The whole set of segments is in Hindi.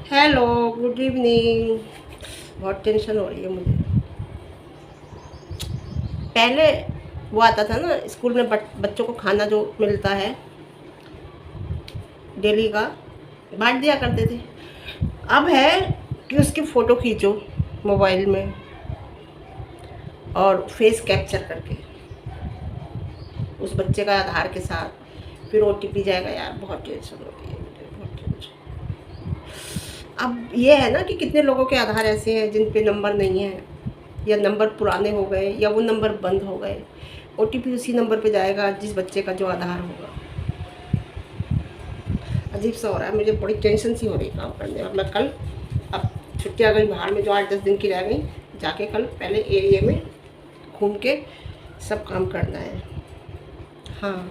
Hello, good evening. बहुत टेंशन हो रही है मुझे। पहले वो आता था ना स्कूल में बच्चों को खाना जो मिलता है डेली का, बांट दिया करते थे। अब है कि उसकी फ़ोटो खींचो मोबाइल में और फेस कैप्चर करके उस बच्चे का आधार के साथ फिर ओटीपी जाएगा। यार बहुत टेंशन हो रही है मुझे, बहुत टेंशन। अब ये है ना कि कितने लोगों के आधार ऐसे हैं जिन पे नंबर नहीं है, या नंबर पुराने हो गए, या वो नंबर बंद हो गए। ओटीपी उसी नंबर पे जाएगा जिस बच्चे का जो आधार होगा। अजीब सा हो रहा है मुझे, बड़ी टेंशन सी हो रही है काम करने। और मैं कल, अब छुट्टी आ गई बाहर में जो 8-10 दिन की रह गई, जाके कल पहले एरिया में घूम के सब काम करना है। हाँ,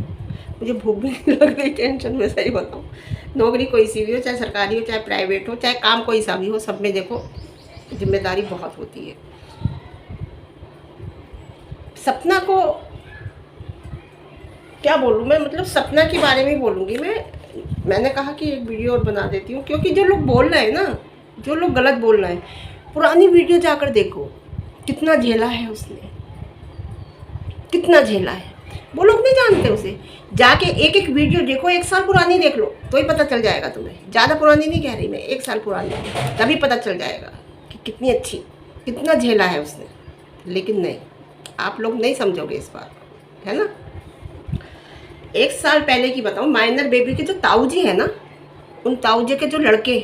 मुझे भूख भी नहीं लग रही टेंशन में, सही बताऊँ। नौकरी कोई सी भी हो, चाहे सरकारी हो चाहे प्राइवेट हो, चाहे काम कोई सा भी हो, सब में देखो जिम्मेदारी बहुत होती है। सपना को क्या बोलूँ मैं, मतलब सपना के बारे में ही बोलूँगी मैंने कहा कि एक वीडियो और बना देती हूँ, क्योंकि जो लोग बोल रहे हैं ना, जो लोग गलत बोल रहे हैं, पुरानी वीडियो जाकर देखो कितना झेला है उसने, कितना झेला है। वो लोग नहीं जानते उसे। जाके एक एक वीडियो देखो, 1 साल पुरानी देख लो तो ही पता चल जाएगा तुम्हें। ज़्यादा पुरानी नहीं कह रही मैं, 1 साल पुरानी, तभी पता चल जाएगा कि कितनी अच्छी, कितना झेला है उसने। लेकिन नहीं, आप लोग नहीं समझोगे इस बात को, है ना। 1 साल पहले की बताऊं, माइनर बेबी के जो ताऊजी है ना, उन ताऊजी के जो लड़के,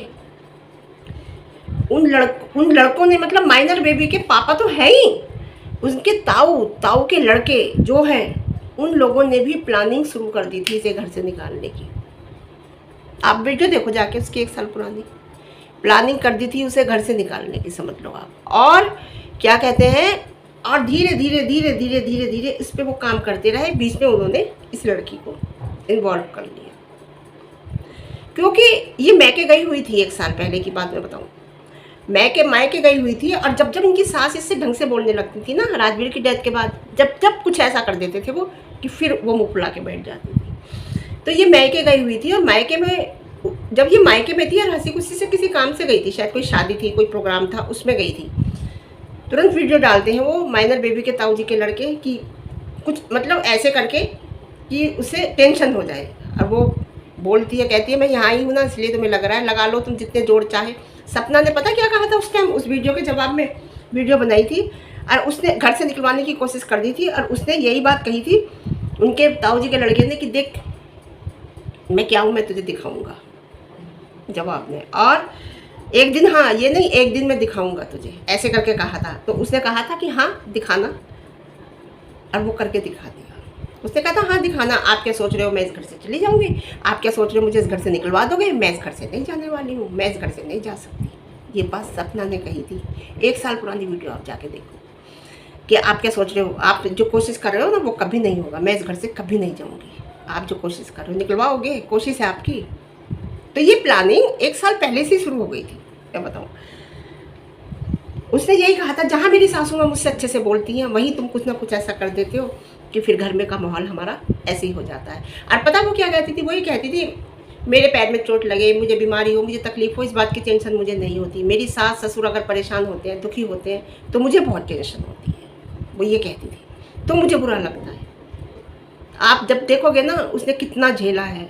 उन लड़कों ने, मतलब माइनर बेबी के पापा तो है ही, उनके ताऊ ताऊ के लड़के जो हैं, उन लोगों ने भी प्लानिंग शुरू कर दी थी इसे घर से निकालने की। आप वीडियो देखो जाके उसकी, 1 साल पुरानी प्लानिंग कर दी थी उसे घर से निकालने की, समझ लो आप। और क्या कहते हैं, और धीरे धीरे धीरे धीरे धीरे धीरे इस पे वो काम करते रहे। बीच में उन्होंने इस लड़की को इन्वॉल्व कर लिया, क्योंकि ये मैके गई हुई थी। 1 साल पहले की बात मैं बताऊँ, मायके गई हुई थी। और जब जब इनकी सास इससे ढंग से बोलने लगती थी ना, राजवीर की डेथ के बाद, जब जब कुछ ऐसा कर देते थे वो, कि फिर वो मुँह फुला के बैठ जाती थी। तो ये मायके गई हुई थी, और मायके में, जब ये मायके में थी और हंसी खुशी से किसी काम से गई थी, शायद कोई शादी थी, कोई प्रोग्राम था, उसमें गई थी। तुरंत वीडियो डालते हैं वो माइनर बेबी के ताऊ जी के लड़के, कि कुछ मतलब ऐसे करके कि उसे टेंशन हो जाए। और वो बोलती है, कहती है मैं यहाँ आई हूँ ना, इसलिए तुम्हें लग रहा है, लगा लो तुम जितने जोड़ चाहे। सपना ने पता क्या कहा था उस टाइम, उस वीडियो के जवाब में, वीडियो बनाई थी और उसने घर से निकलवाने की कोशिश कर दी थी। और उसने यही बात कही थी उनके ताऊ जी के लड़के ने, कि देख मैं क्या हूँ, मैं तुझे दिखाऊंगा, जवाब में। और एक दिन, हाँ ये नहीं, एक दिन मैं दिखाऊंगा तुझे, ऐसे करके कहा था। तो उसने कहा था कि हाँ दिखाना, और वो करके दिखा दिया। उसने कहा था हाँ दिखाना, आप क्या सोच रहे हो मैं इस घर से चली जाऊंगी, आप क्या सोच रहे हो मुझे इस घर से निकलवा दोगे, मैं इस घर से नहीं जाने वाली हूँ, मैं इस घर से नहीं जा सकती। ये बात सपना ने कही थी। 1 साल पुरानी वीडियो आप जाके देखो, कि आप क्या सोच रहे हो, आप जो कोशिश कर रहे हो ना वो कभी नहीं होगा, मैं इस घर से कभी नहीं जाऊँगी। आप जो कोशिश कर रहे हो निकलवाओगे, कोशिश है आपकी। तो ये प्लानिंग 1 साल पहले से शुरू हो गई थी, मैं बताऊँ। उसने यही कहा था, जहाँ मेरी सासू माँ मुझसे अच्छे से बोलती हैं वहीं तुम कुछ ना कुछ ऐसा कर देते हो कि फिर घर में का माहौल हमारा ऐसे ही हो जाता है। और पता वो क्या कहती थी, वही कहती थी, मेरे पैर में चोट लगे, मुझे बीमारी हो, मुझे तकलीफ हो, इस बात की टेंशन मुझे नहीं होती। मेरी सास ससुर अगर परेशान होते हैं, दुखी होते हैं, तो मुझे बहुत टेंशन होती है, वो ये कहती थी। तो मुझे बुरा लगता है। आप जब देखोगे ना उसने कितना झेला है,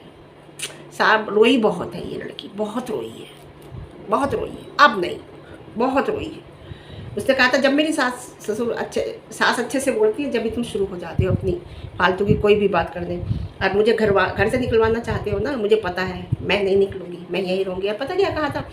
साहब रोई बहुत है ये लड़की, बहुत रोई है, बहुत रोई है। अब नहीं, बहुत रोई है। उसने कहा था, जब मेरी सास अच्छे से बोलती है, जब भी तुम शुरू हो जाते हो अपनी फालतू की कोई भी बात करने। और मुझे घर से निकलवाना चाहते हो ना, मुझे पता है मैं नहीं निकलूँगी, मैं यहीं रहूँगी। और पता क्या कहा था,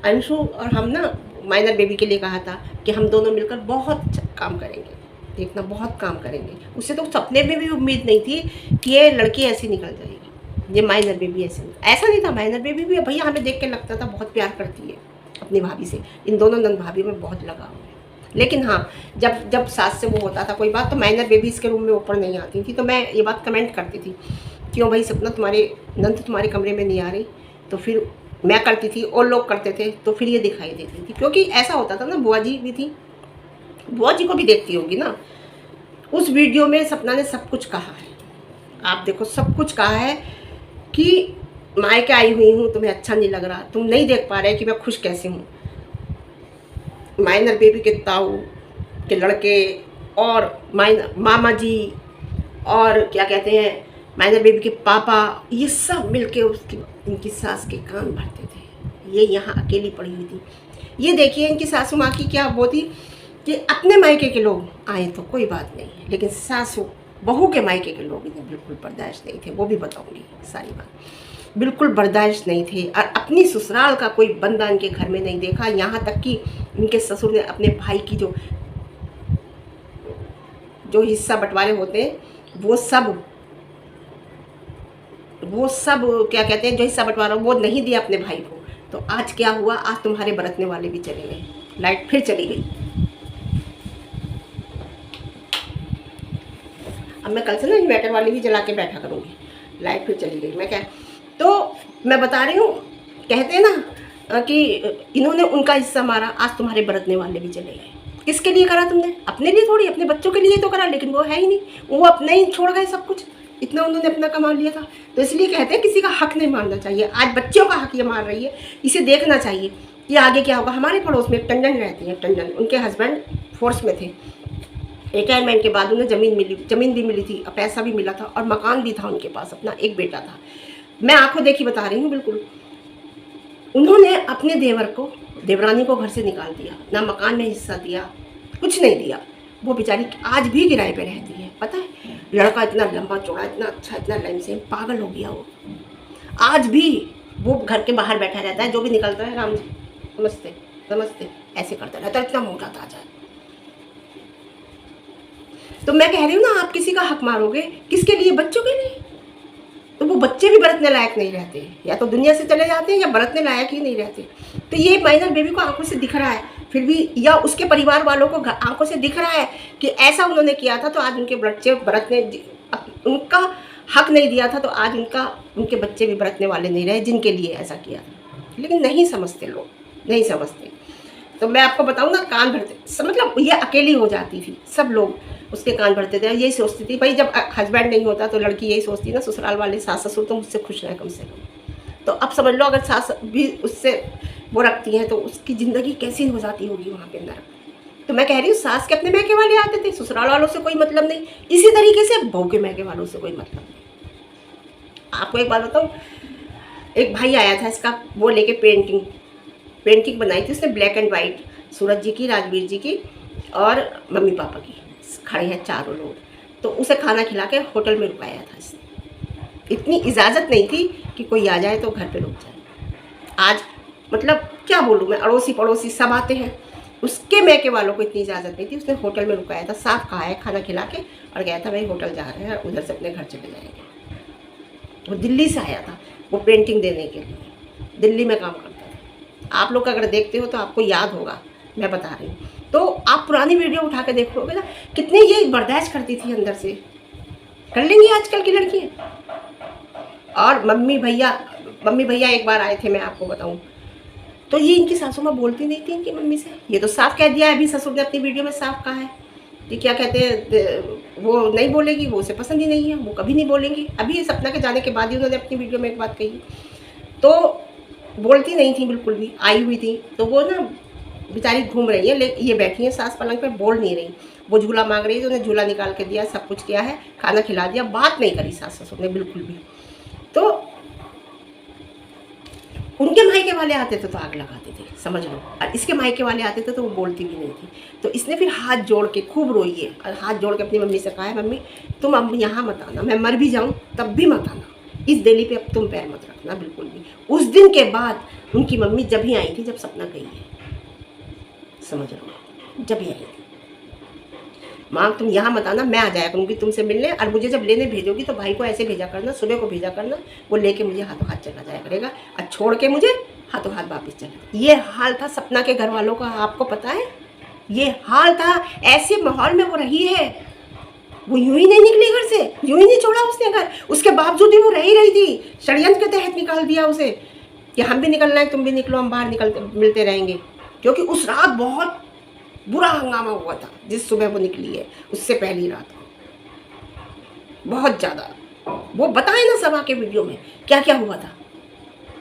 अंशु और हम ना माइनर बेबी के लिए कहा था कि हम दोनों मिलकर बहुत काम करेंगे, देखना बहुत काम करेंगे। उससे तो सपने में भी उम्मीद नहीं थी कि ये लड़की ऐसी निकल जाएगी, ये माइनर बेबी ऐसा नहीं था। माइनर बेबी भी भैया हमें देख के लगता था बहुत प्यार करती है अपनी भाभी से। इन दोनों नंद भाभी में बहुत लगाव है। लेकिन हाँ, जब जब सास से वो होता था कोई बात, तो माइनर बेबी इसके रूम में ऊपर नहीं आती थी। तो मैं ये बात कमेंट करती थी, क्यों भाई सपना तुम्हारे नंद तुम्हारे कमरे में नहीं आ रही। तो फिर मैं करती थी और लोग करते थे, तो फिर ये दिखाई देती थी। क्योंकि ऐसा होता था ना, बुआ जी भी थी, बुआ जी को भी देखती होगी ना। उस वीडियो में सपना ने सब कुछ कहा है, आप देखो सब कुछ कहा है, कि मायके आई हुई हूँ, तुम्हें अच्छा नहीं लग रहा, तुम नहीं देख पा रहे कि मैं खुश कैसे हूँ। माइनर बेबी के ताऊ के लड़के और मामा जी और क्या कहते हैं माइनर बेबी के पापा, ये सब मिलके उसकी इनकी सास के कान भरते थे। ये यहाँ अकेली पड़ी हुई थी। ये देखिए इनकी सासू माँ की क्या वो थी कि अपने मायके के लोग आए तो कोई बात नहीं, लेकिन सासू बहू के मायके के लोग इन्हें बिल्कुल बर्दाश्त नहीं थे। वो भी बताऊंगी सारी बात, बिल्कुल बर्दाश्त नहीं थे। और अपनी ससुराल का कोई बंदा इनके घर में नहीं देखा। यहाँ तक कि इनके ससुर ने अपने भाई की जो हिस्सा बंटवारे होते हैं वो सब क्या कहते हैं, जो हिस्सा बंटवारा वो नहीं दिया अपने भाई को। तो आज क्या हुआ, आज तुम्हारे बरतने वाले भी चले गए। लाइट फिर चली गई। अब मैं कल से ना इन्वर्टर वाली भी जला के बैठा करूँगी। लाइट फिर चली गई। मैं क्या तो मैं बता रही हूँ, कहते हैं ना कि इन्होंने उनका हिस्सा मारा, आज तुम्हारे बरतने वाले भी चले गए। किसके लिए करा तुमने? अपने लिए थोड़ी, अपने बच्चों के लिए तो करा, लेकिन वो है ही नहीं। वो अपने ही छोड़ गए सब कुछ। इतना उन्होंने अपना कमा लिया था। तो इसलिए कहते हैं किसी का हक नहीं मारना चाहिए। आज बच्चों का हक ये मार रही है, इसे देखना चाहिए कि आगे क्या होगा। हमारे पड़ोस में एक टंडन रहती है, टंडन, उनके हस्बैंड फोर्स में थे। रिटायरमेंट के बाद उन्हें ज़मीन भी मिली थी, पैसा भी मिला था और मकान भी था उनके पास अपना, एक बेटा था। मैं आंखों देखी बता रही हूँ बिल्कुल। उन्होंने अपने देवरानी को घर से निकाल दिया, ना मकान में हिस्सा दिया, कुछ नहीं दिया। वो बेचारी आज भी किराए पे रहती है। पता है, लड़का इतना लंबा चौड़ा, इतना अच्छा, इतना लाइन, पागल हो गया वो। आज भी वो घर के बाहर बैठा रहता है, जो भी निकलता है राम जी नमस्ते नमस्ते ऐसे करता रहता है, इतना मोटा ताजा है। तो मैं कह रही हूँ ना, आप किसी का हक मारोगे किसके लिए? बच्चों के लिए। तो वो बच्चे भी बरतने लायक नहीं रहते, या तो दुनिया से चले जाते हैं या बरतने लायक ही नहीं रहते। तो ये माइनर बेबी को आंखों से दिख रहा है फिर भी, या उसके परिवार वालों को आंखों से दिख रहा है कि ऐसा उन्होंने किया था, तो आज उनके बच्चे बरतने, उनका हक नहीं दिया था, तो आज उनके बच्चे भी बरतने वाले नहीं रहे जिनके लिए ऐसा किया था। लेकिन नहीं समझते लोग, नहीं समझते। तो मैं आपको बताऊँ ना, कान भरते, मतलब ये अकेली हो जाती थी, सब लोग उसके कान भरते थे। यही सोचती थी भाई, जब हस्बैंड नहीं होता तो लड़की यही सोचती ना, ससुराल वाले सास ससुर तो मुझसे खुश रहे कम से कम। तो अब समझ लो, अगर सास भी उससे वो रखती हैं तो उसकी ज़िंदगी कैसी हो जाती होगी वहाँ पे अंदर। तो मैं कह रही हूँ, सास के अपने मैके वाले आते थे, ससुराल वालों से कोई मतलब नहीं। इसी तरीके से बहू के मैके वालों से कोई मतलब नहीं। आपको एक बात बताऊँ, एक भाई आया था इसका, वो लेके पेंटिंग बनाई थी उसने, ब्लैक एंड वाइट, सूरज जी की, राजवीर जी की और मम्मी पापा की, खड़े हैं चारों लोग। तो उसे खाना खिला के होटल में रुकाया था इसने। इतनी इजाज़त नहीं थी कि कोई आ जाए तो घर पे रुक जाए। आज मतलब क्या बोलूँ मैं, अड़ोसी पड़ोसी सब आते हैं। उसके मैके वालों को इतनी इजाज़त नहीं थी, उसने होटल में रुकाया था, साफ कहा है, खाना खिला के और गया था भाई होटल जा रहे हैं, उधर से अपने घर चले जाएंगे। वो दिल्ली से आया था वो पेंटिंग देने के लिए, दिल्ली में काम करता था। आप लोग अगर देखते हो तो आपको याद होगा, मैं बता रही हूँ। तो आप पुरानी वीडियो उठा के देखोगे ना, कितने ये बर्दाश्त करती थी अंदर से। कर लेंगी आजकल की लड़की। और मम्मी भैया एक बार आए थे, मैं आपको बताऊं, तो ये इनकी सासू माँ बोलती नहीं थी इनकी मम्मी से। ये तो साफ कह दिया है अभी ससुर ने अपनी वीडियो में, साफ कहा है कि क्या कहते हैं, वो नहीं बोलेगी, वो उसे पसंद ही नहीं है, वो कभी नहीं बोलेंगी। अभी सपना के जाने के बाद ही उन्होंने अपनी वीडियो में एक बात कही। तो बोलती नहीं थी बिल्कुल भी, आई हुई थी। तो वो ना बेचारी घूम रही है, लेकिन ये बैठी है सास पलंग पे, बोल नहीं रही। वो झूला मांग रही है तो उन्हें झूला निकाल के दिया, सब कुछ किया है, खाना खिला दिया, बात नहीं करी सास ससुर ने बिल्कुल भी। तो उनके मायके वाले आते थे तो आग लगाते थे, समझ लो। और इसके मायके वाले आते थे तो वो बोलती भी नहीं थी। तो इसने फिर हाथ जोड़ के खूब रोई है और हाथ जोड़ के अपनी मम्मी से कहा है, मम्मी तुम अब यहाँ मत आना, मैं मर भी जाऊँ तब भी मत आना, इस दिल्ली पे अब तुम पैर मत रखना बिल्कुल भी। उस दिन के बाद उनकी मम्मी जब ही आई थी, जब सपना गई है, समझ लो, जब ही आई थी, माँ तुम यहाँ मत आना, मैं आ जाया करूँगी तुमसे मिलने, और मुझे जब लेने भेजोगी तो भाई को ऐसे भेजा करना, सुबह को भेजा करना, वो लेके मुझे हाथों हाथ चला जाया करेगा और छोड़ के मुझे हाथों हाथ वापस चला। ये हाल था सपना के घर वालों का, आपको पता है, ये हाल था। ऐसे माहौल में वो रही है, वो यूं ही नहीं निकली घर से, यूं ही नहीं छोड़ा उसने घर, उसके बावजूद भी वो रह ही रही थी। षड्यंत्र के तहत निकाल दिया उसे कि हम भी निकलना है, तुम भी निकलो, हम बाहर निकलते मिलते रहेंगे। क्योंकि उस रात बहुत बुरा हंगामा हुआ था, जिस सुबह वो निकली है उससे पहली रात को बहुत ज़्यादा। वो बताए ना सभा के वीडियो में क्या क्या हुआ था,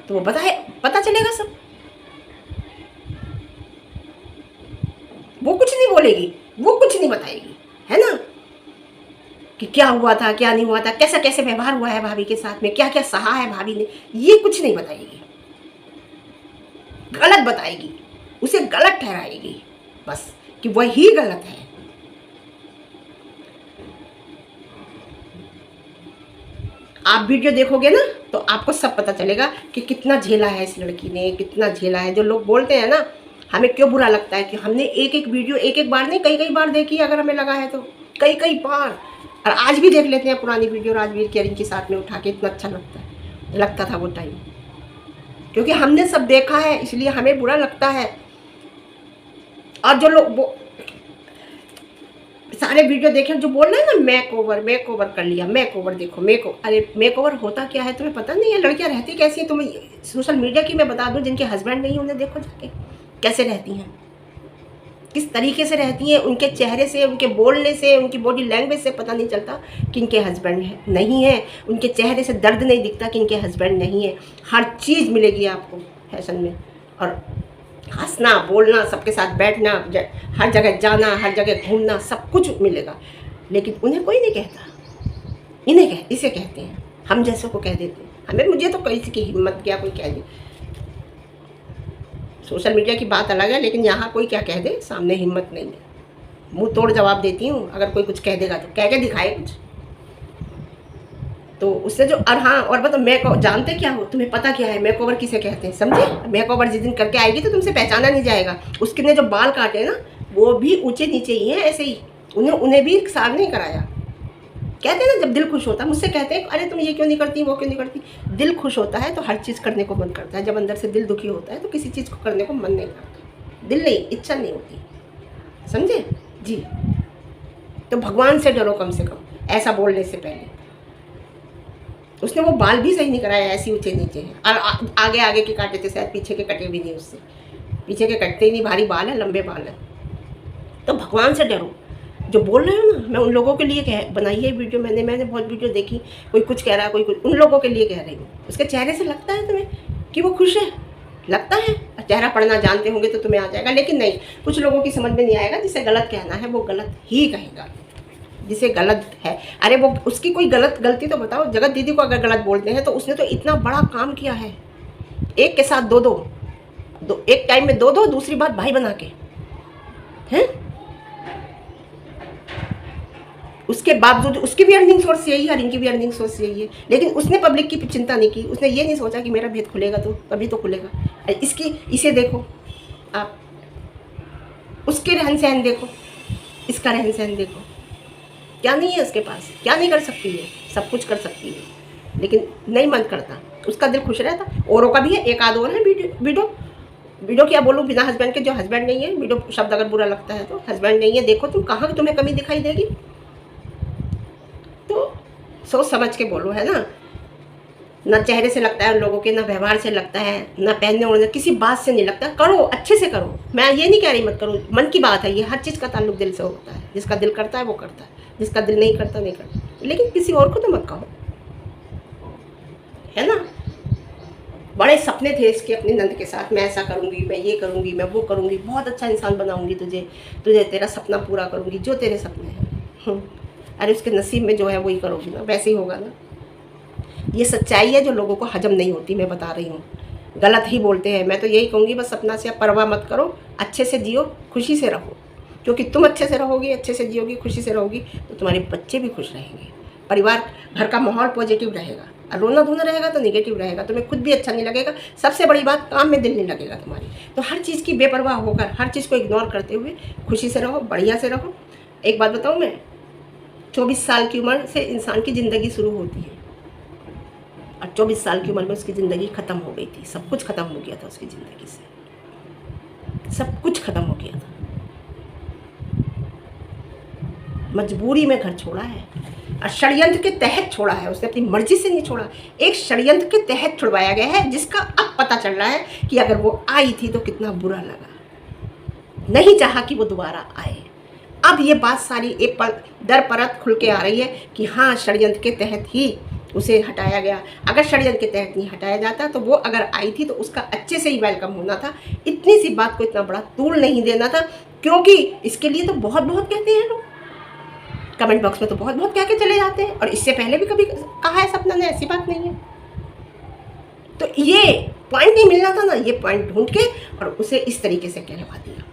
तो वो पता चलेगा सब। वो कुछ नहीं बोलेगी, वो कुछ नहीं बताएगी, है ना, कि क्या हुआ था क्या नहीं हुआ था, कैसा कैसे व्यवहार हुआ है भाभी के साथ में, क्या क्या सहा है भाभी ने, ये कुछ नहीं बताएगी। गलत बताएगी, उसे गलत ठहराएगी बस, कि वही गलत है। आप वीडियो देखोगे ना तो आपको सब पता चलेगा कि कितना झेला है इस लड़की ने, कितना झेला है। जो लोग बोलते हैं ना हमें क्यों बुरा लगता है कि हमने एक एक वीडियो एक बार नहीं कई बार देखी, अगर हमें लगा है तो कई बार, और आज भी देख लेते हैं पुरानी वीडियो राजवीर केयरिंग के साथ में उठा के। इतना अच्छा लगता था वो टाइम, क्योंकि हमने सब देखा है इसलिए हमें बुरा लगता है। और जो लोग वो सारे वीडियो देखे जो बोल रहे हैं ना मेक ओवर कर लिया, मेक ओवर देखो अरे मेक ओवर होता क्या है तुम्हें पता नहीं है? लड़कियां रहती कैसी है तुम्हें सोशल मीडिया की मैं बता दूं, जिनके हस्बैंड नहीं उन्हें देखो जाके कैसे रहती हैं, किस तरीके से रहती हैं। उनके चेहरे से, उनके बोलने से, उनकी बॉडी लैंग्वेज से पता नहीं चलता कि इनके हस्बैंड नहीं है। उनके चेहरे से दर्द नहीं दिखता कि इनके हस्बैंड नहीं है। हर चीज़ मिलेगी आपको फैशन में, और हंसना बोलना, सबके साथ बैठना, हर जगह जाना, हर जगह घूमना, सब कुछ मिलेगा। लेकिन उन्हें कोई नहीं कहता, इसे कहते हैं, हम जैसे को कह देते हैं। हमें मुझे तो किसी की हिम्मत क्या कोई कह दे। सोशल मीडिया की बात अलग है, लेकिन यहाँ कोई क्या कह दे सामने हिम्मत नहीं है। मुंह तोड़ जवाब देती हूँ, अगर कोई कुछ कह देगा तो कह के दिखाए कुछ तो उससे जो। और हाँ, और बताओ मेक जानते क्या हो, तुम्हें पता क्या है मेक ओवर किसे कहते हैं? समझे? मेक ओवर जिस दिन करके आएगी तो तुमसे पहचाना नहीं जाएगा। उसके ने जो बाल काटे ना वो भी ऊंचे नीचे ही हैं, ऐसे ही उन्हें भी साफ नहीं कराया। कहते हैं ना जब दिल खुश होता है, मुझसे कहते हैं अरे तुम ये क्यों नहीं करती, वो क्यों नहीं करती। दिल खुश होता है तो हर चीज़ करने को मन करता है। जब अंदर से दिल दुखी होता है तो किसी चीज़ को करने को मन नहीं करता, दिल नहीं, इच्छा नहीं होती। समझे जी? तो भगवान से डरो कम से कम ऐसा बोलने से पहले। उसने वो बाल भी सही नहीं कराया, ऐसे ऊंचे नीचे हैं, और आगे के काटे थे शायद, पीछे के कटे भी नहीं उससे, पीछे के कटते ही नहीं, भारी बाल है, लंबे बाल है। तो भगवान से डरो। जो बोल रहे हो ना, मैं उन लोगों के लिए बनाई है वीडियो, मैंने बहुत वीडियो देखी, कोई कुछ कह रहा है, कोई कुछ, उन लोगों के लिए कह रही हूँ। उसके चेहरे से लगता है तुम्हें कि वो खुश है, लगता है। चेहरा पढ़ना जानते होंगे तो तुम्हें आ जाएगा, लेकिन नहीं, कुछ लोगों की समझ में नहीं आएगा। जिसे गलत कहना है वो गलत ही कहेगा, जिसे गलत है। अरे वो उसकी कोई गलती तो बताओ। जगत दीदी को अगर गलत बोलते हैं तो उसने तो इतना बड़ा काम किया है, एक के साथ दो, एक टाइम में दो, दूसरी बात भाई बना के हैं। उसके बावजूद उसकी भी अर्निंग सोर्स यही है और इनकी भी अर्निंग सोर्स यही है, लेकिन उसने पब्लिक की चिंता नहीं की। उसने ये नहीं सोचा कि मेरा भेद खुलेगा तो कभी तो खुलेगा। इसे देखो आप, उसके रहन सहन देखो, इसका रहन सहन देखो, क्या नहीं है उसके पास, क्या नहीं कर सकती है, सब कुछ कर सकती है, लेकिन नहीं मन करता। उसका दिल खुश रहता। औरों का भी है, एक आध और है वीडियो क्या बोलूँ बिना हस्बैंड के, जो हस्बैंड नहीं है, वीडियो शब्द अगर बुरा लगता है तो, हस्बैंड नहीं है, देखो तुम कहाँ तुम्हें कमी दिखाई देगी। तो सोच समझ के बोलो, है ना। ना चेहरे से लगता है उन लोगों के, ना व्यवहार से लगता है, ना पहनने ओढ़ने, किसी बात से नहीं लगता। करो, अच्छे से करो। मैं ये नहीं कह रही मत करो, मन की बात है ये। हर चीज़ का ताल्लुक दिल से होता है। जिसका दिल करता है वो करता है, जिसका दिल नहीं करता नहीं करता। लेकिन किसी और को तो मत कहो, है ना। बड़े सपने थे इसके अपनी नंद के साथ, मैं ऐसा करूँगी, मैं ये करूँगी, मैं वो करूँगी, बहुत अच्छा इंसान बनाऊँगी तुझे तेरा सपना पूरा करूँगी, जो तेरे सपने हैं। अरे उसके नसीब में जो है वही करोगी ना, वैसे ही होगा ना। ये सच्चाई है जो लोगों को हजम नहीं होती, मैं बता रही हूँ। गलत ही बोलते हैं। मैं तो यही कहूँगी बस अपना से परवाह मत करो, अच्छे से जियो, खुशी से रहो। क्योंकि तुम अच्छे से रहोगी, अच्छे से जियोगी, खुशी से रहोगी तो तुम्हारे बच्चे भी खुश रहेंगे, परिवार, घर का माहौल पॉजिटिव रहेगा। और रोना धोना रहेगा तो नेगेटिव रहेगा, तुम्हें खुद भी अच्छा नहीं लगेगा। सबसे बड़ी बात, काम में दिल नहीं लगेगा तुम्हारी। तो हर चीज़ की बेपरवाह होकर, हर चीज़ को इग्नोर करते हुए खुशी से रहो, बढ़िया से रहो। एक बात बताऊँ मैं, 24 साल की उम्र से इंसान की ज़िंदगी शुरू होती है, और 24 साल की उम्र में उसकी ज़िंदगी ख़त्म हो गई थी। सब कुछ ख़त्म हो गया था उसकी ज़िंदगी से, सब कुछ ख़त्म हो गया था। मजबूरी में घर छोड़ा है, और षड्यंत्र के तहत छोड़ा है उसने, अपनी मर्जी से नहीं छोड़ा। एक षड्यंत्र के तहत छुड़वाया गया है, जिसका अब पता चल रहा है कि अगर वो आई थी तो कितना बुरा लगा। नहीं चाहा कि वो दोबारा आए। अब ये बात सारी एक दर परत खुल के आ रही है कि हाँ, षड्यंत्र के तहत ही उसे हटाया गया। अगर षड्यंत्र के तहत नहीं हटाया जाता तो वो अगर आई थी तो उसका अच्छे से ही वेलकम होना था। इतनी सी बात को इतना बड़ा तूल नहीं देना था, क्योंकि इसके लिए तो बहुत बहुत कहते हैं लोग, कमेंट बॉक्स में तो बहुत बहुत कह के चले जाते हैं, और इससे पहले भी कभी कहा है सपना ने, ऐसी बात नहीं है। तो ये पॉइंट नहीं मिलना था ना, ये पॉइंट ढूंढ के और उसे इस तरीके से कहलवा दिया।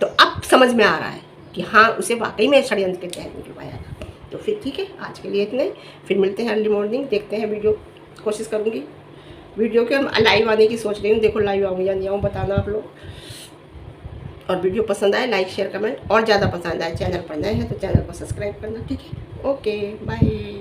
तो अब समझ में आ रहा है कि हाँ, उसे वाकई में षड्यंत्र के तहत निकलवाया था। तो फिर ठीक है, आज के लिए इतने, फिर मिलते हैं अर्ली मॉर्निंग, देखते हैं वीडियो, कोशिश करूँगी वीडियो के लाइव आने की सोच रही हूँ। देखो लाइव आऊँ या नहीं आऊँ, बताना आप लोग। और वीडियो पसंद आए लाइक शेयर कमेंट, और ज़्यादा पसंद आए चैनल पर नए हैं तो चैनल को सब्सक्राइब करना। ठीक है, ओके बाय।